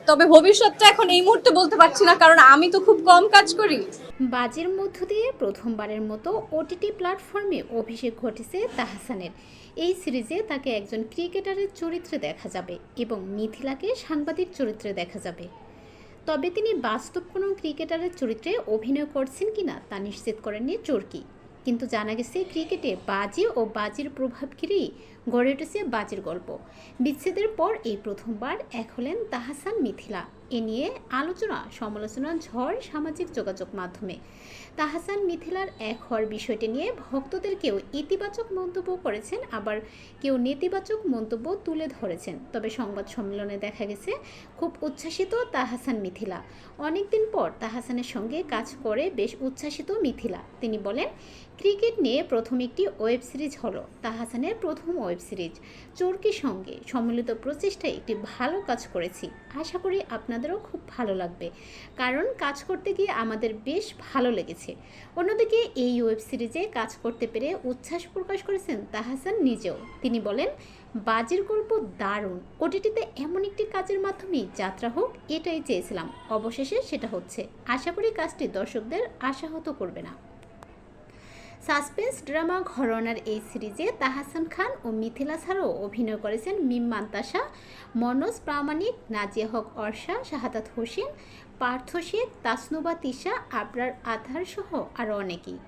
তবে ভবিষ্যৎটা এখন এই মুহূর্তে বলতে পারছি না, কারণ আমি তো খুব কম কাজ করি। বাজির মধ্য দিয়ে প্রথমবারের মতো ওটিটি প্ল্যাটফর্মে অভিষেক ঘটেছে তাহসানের। এই সিরিজে তাকে একজন ক্রিকেটারের চরিত্রে দেখা যাবে এবং মিথিলাকে সাংবাদিক চরিত্রে দেখা যাবে। তবে তিনি বাস্তব কোনো ক্রিকেটারের চরিত্রে অভিনয় করছেন কিনা তা নিশ্চিত করেননি চরকি। কিন্তু জানা গেছে ক্রিকেটে বাজি ও বাজির প্রভাব ঘিরেই গড়ে উঠেছে বাজির গল্প। বিচ্ছেদের পর এই প্রথমবার এক হলেন তাহসান মিথিলা। এ নিয়ে আলোচনা সমালোচনা ঝড় সামাজিক যোগাযোগ মাধ্যমে। তাহসান মিথিলার এক হওয়ার বিষয়টি নিয়ে ভক্তদের কেউ ইতিবাচক মন্তব্য করেছেন, আবার কেউ নেতিবাচক মন্তব্য তুলে ধরেছেন। তবে সংবাদ সম্মেলনে দেখা গেছে খুব উচ্ছ্বাসিত তাহসান মিথিলা। অনেকদিন পর তাহসানের সঙ্গে কাজ করে বেশ উচ্ছ্বাসিত মিথিলা। তিনি বলেন, ক্রিকেট নিয়ে প্রথম একটি ওয়েব সিরিজ হলো তাহসানের প্রথম ওয়েব সিরিজ। চরকির সঙ্গে সম্মিলিত প্রচেষ্টায় একটি ভালো কাজ করেছি। আশা করি আপনাদেরও খুব ভালো লাগবে, কারণ কাজ করতে গিয়ে আমাদের বেশ ভালো লেগেছে। অন্যদিকে এই ওয়েব সিরিজে কাজ করতে পেরে উচ্ছ্বাস প্রকাশ করেছেন তাহসান নিজেও। তিনি বলেন, বাজির গল্প দারুণ, ওটিটিতে এমন একটি কাজের মাধ্যমেই যাত্রা হোক এটাই চেয়েছিলাম, অবশেষে সেটা হচ্ছে। আশা করি কাজটি দর্শকদের আশাহত করবে না। সাসপেন্স ড্রামা ঘরানার এই সিরিজে তাহসান খান ও মিথিলা ছাড়াও অভিনয় করেছেন মিম মান্তাসা, মনোজ প্রামাণিক, নাজিয়া হক অর্ষা, শাহাদাত হোসেন, পার্থ শেখ, তাসনুবা তিশা, আবরার আতহার সহ আরও অনেকেই।